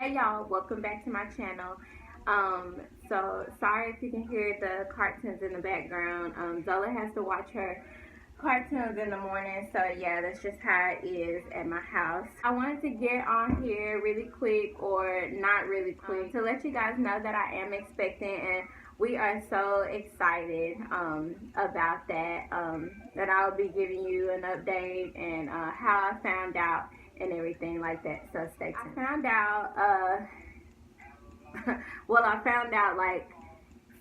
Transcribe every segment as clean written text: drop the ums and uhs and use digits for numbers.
Hey y'all, welcome back to my channel. So sorry if you can hear the cartoons in the background. Zola has to watch her cartoons in the morning, so yeah, that's just how it is at my house. I wanted to get on here really quick, or not really quick, to let you guys know that I am expecting, and we are so excited about that. That I'll be giving you an update and how I found out and everything like that. So stay tuned. I found out well, I found out like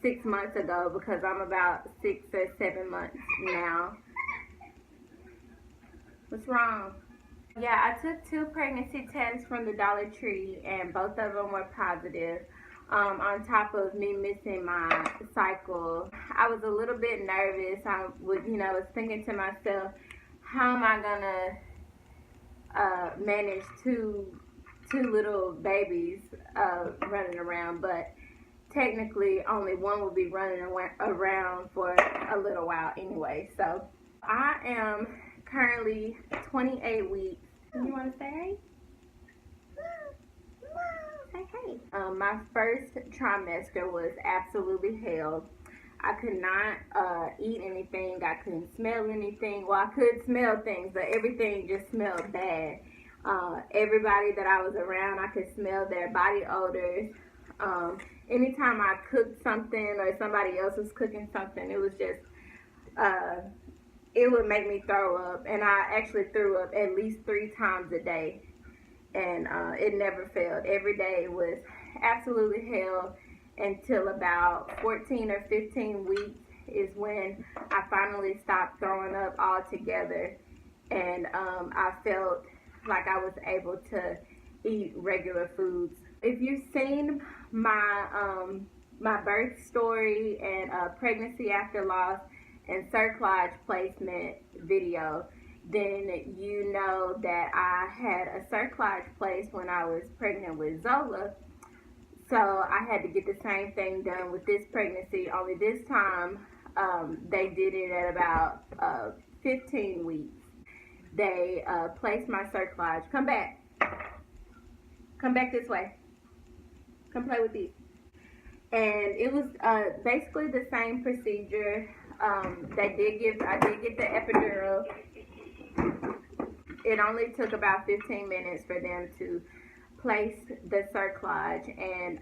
6 months ago, because I'm about 6 or 7 months now. What's wrong? Yeah, I took 2 pregnancy tests from the Dollar Tree, and both of them were positive. On top of me missing my cycle, I was a little bit nervous. I was thinking to myself, how am I gonna manage two little babies running around? But technically only one will be running around for a little while anyway. So I am currently 28 weeks. You want to say hey? Say hey. My first trimester was absolutely hell. I could not eat anything. I couldn't smell anything. Well, I could smell things, but everything just smelled bad. Everybody that I was around, I could smell their body odors. Anytime I cooked something or somebody else was cooking something, it was just, it would make me throw up. And I actually threw up at least 3 times a day. And it never failed. Every day was absolutely hell until about 14 or 15 weeks is when I finally stopped throwing up altogether. And I felt like I was able to eat regular foods. If you've seen my my birth story and pregnancy after loss and Cerclage placement video, then you know that I had a Cerclage placed when I was pregnant with Zola. So I had to get the same thing done with this pregnancy, only this time they did it at about 15 weeks. They placed my Cerclage. Come back. Come back this way. Come play with these. And it was basically the same procedure. I did get the epidural. It only took about 15 minutes for them to place the Cerclage. And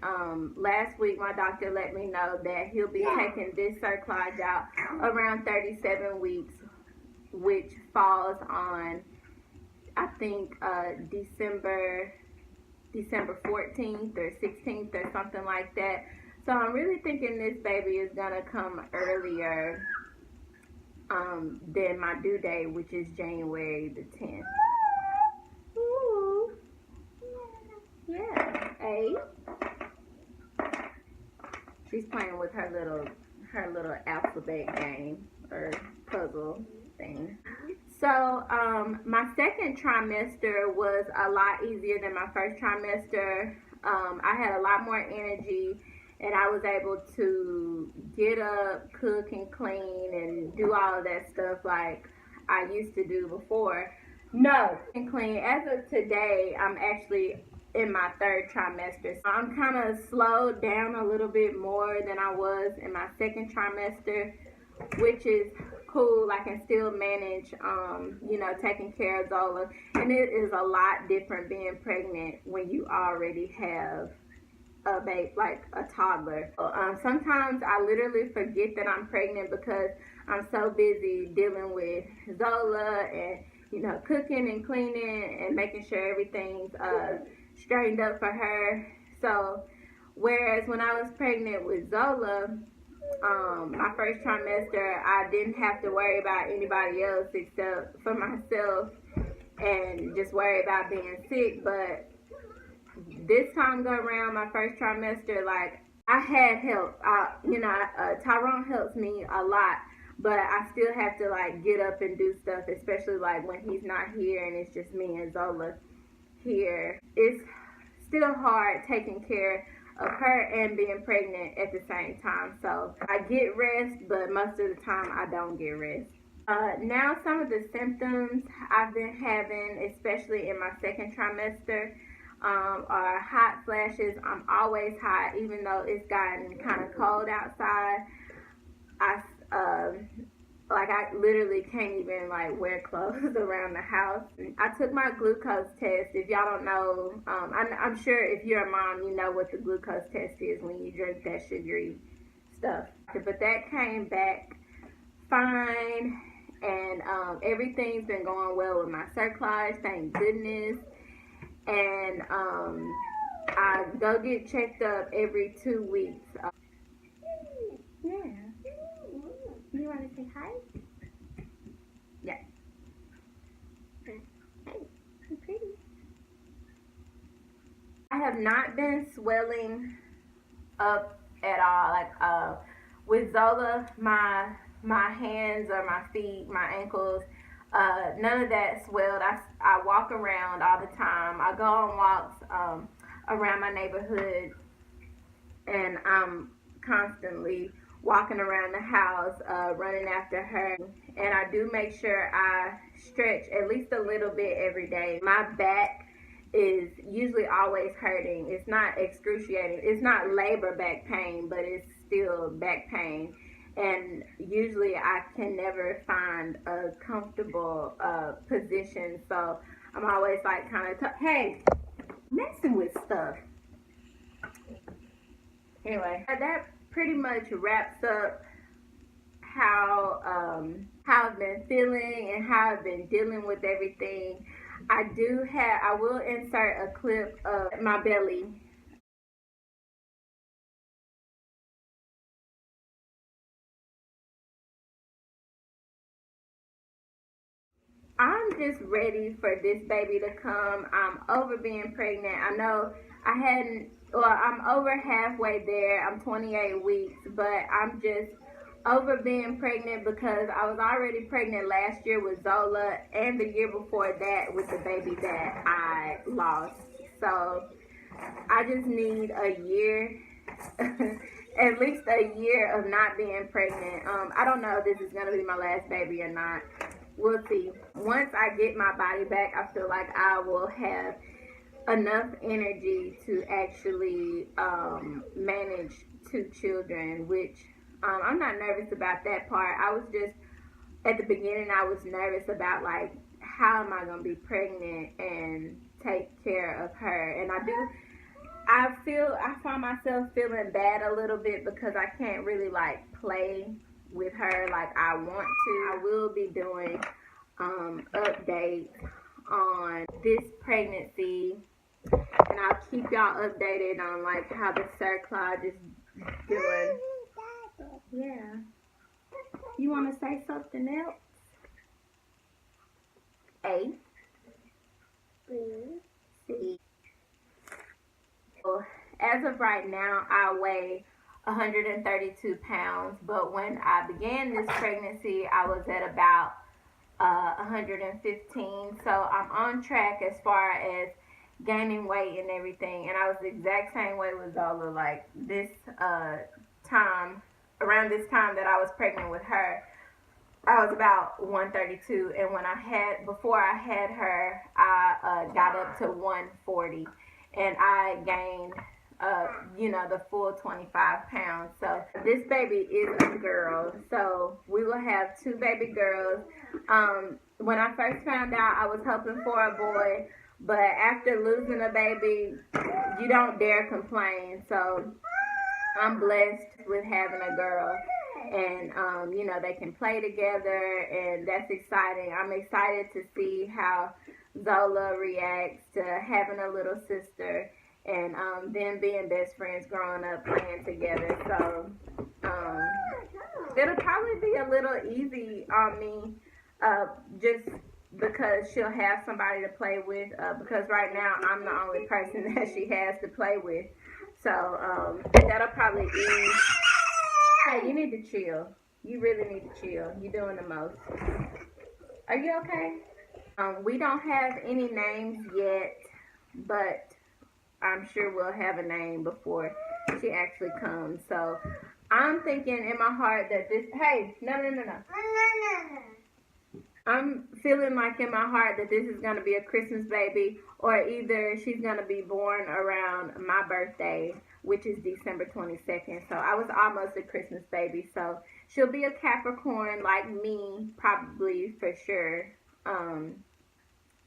last week my doctor let me know that he'll be taking this Cerclage out around 37 weeks, which falls on, I think, December 14th or 16th or something like that. So I'm really thinking this baby is gonna come earlier than my due date, which is January the 10th. Ooh. Yeah. Hey. She's playing with her little alphabet game or puzzle thing. So my second trimester was a lot easier than my first trimester. I had a lot more energy, and I was able to get up, cook and clean and do all of that stuff like I used to do before. No, and clean. As of today, I'm actually in my 3rd trimester. So I'm kind of slowed down a little bit more than I was in my 2nd trimester, which is cool. I can still manage, taking care of Zola. And it is a lot different being pregnant when you already have a baby, like a toddler. Sometimes I literally forget that I'm pregnant because I'm so busy dealing with Zola and, cooking and cleaning and making sure everything's straightened up for her. So, whereas when I was pregnant with Zola, my first trimester, I didn't have to worry about anybody else except for myself and just worry about being sick. But this time go around, my first trimester, like, I had help. Tyrone helps me a lot, but I still have to like get up and do stuff, especially like when he's not here and it's just me and Zola here. It's still hard taking care of her and being pregnant at the same time. So I get rest, but most of the time I don't get rest. Now some of the symptoms I've been having, especially in my second trimester, or hot flashes. I'm always hot, even though it's gotten kind of cold outside. I literally can't even like wear clothes around the house. I took my glucose test. If y'all don't know, I'm sure if you're a mom, you know what the glucose test is when you drink that sugary stuff. But that came back fine, and everything's been going well with my Cerclage, thank goodness. And I go get checked up every 2 weeks. Yeah. You want to say hi? Yeah. Hey, you're pretty. I have not been swelling up at all. Like with Zola, my hands or my feet, my ankles, none of that swelled. I walk around all the time. I go on walks around my neighborhood, and I'm constantly walking around the house, running after her. And I do make sure I stretch at least a little bit every day. My back is usually always hurting. It's not excruciating. It's not labor back pain, but it's still back pain. And usually I can never find a comfortable position. So I'm always like kind of, hey, messing with stuff. Anyway, that pretty much wraps up how I've been feeling and how I've been dealing with everything. I will insert a clip of my belly. I'm just ready for this baby to come. I'm over being pregnant. I know I'm over halfway there. I'm 28 weeks, but I'm just over being pregnant because I was already pregnant last year with Zola and the year before that with the baby that I lost. So I just need a year, at least a year of not being pregnant. I don't know if this is going to be my last baby or not. We'll see. Once I get my body back, I feel like I will have enough energy to actually manage 2 children, which I'm not nervous about that part. I was just, at the beginning, I was nervous about like, how am I going to be pregnant and take care of her? And I find myself feeling bad a little bit because I can't really like play with her like I want to. I will be doing updates on this pregnancy, and I'll keep y'all updated on like how the Cerclage is doing. Yeah. You want to say something else? A. B. C. So, as of right now, I weigh 132 pounds, but when I began this pregnancy, I was at about 115. So I'm on track as far as gaining weight and everything. And I was the exact same way with Zola. Like this around this time that I was pregnant with her, I was about 132. And before I had her, I got up to 140. And I gained the full 25 pounds. So this baby is a girl. So we will have 2 baby girls. When I first found out, I was hoping for a boy, but after losing a baby, you don't dare complain. So I'm blessed with having a girl, and they can play together, and that's exciting. I'm excited to see how Zola reacts to having a little sister, and them being best friends growing up playing together. So it'll probably be a little easy on me, just because she'll have somebody to play with, because right now I'm the only person that she has to play with. So that'll probably ease. Hey, you need to chill. You really need to chill. You're doing the most. Are you okay? We don't have any names yet, but I'm sure we'll have a name before she actually comes. So I'm thinking in my heart that I'm feeling like in my heart that this is going to be a Christmas baby, or either she's going to be born around my birthday, which is December 22nd. So I was almost a Christmas baby. So she'll be a Capricorn like me, probably, for sure.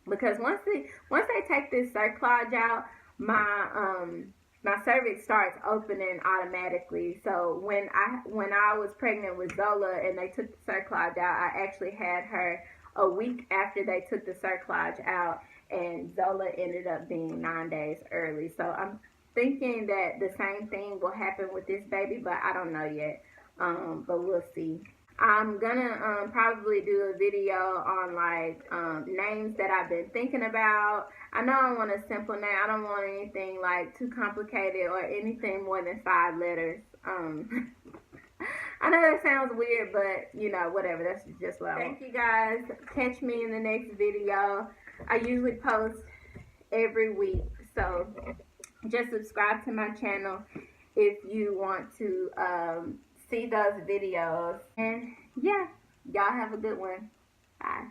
Because once they take this cerclage out, my cervix starts opening automatically. So when I was pregnant with Zola and they took the cerclage out, I actually had her a week after they took the cerclage out, and Zola ended up being 9 days early. So I'm thinking that the same thing will happen with this baby, but I don't know yet. But we'll see. I'm gonna probably do a video on like names that I've been thinking about. I know I want a simple name. I don't want anything like too complicated or anything more than 5 letters. I know that sounds weird, but you know, whatever. That's just what I want. Thank you guys. Catch me in the next video. I usually post every week, so just subscribe to my channel if you want to see those videos. And yeah, y'all have a good one. Bye.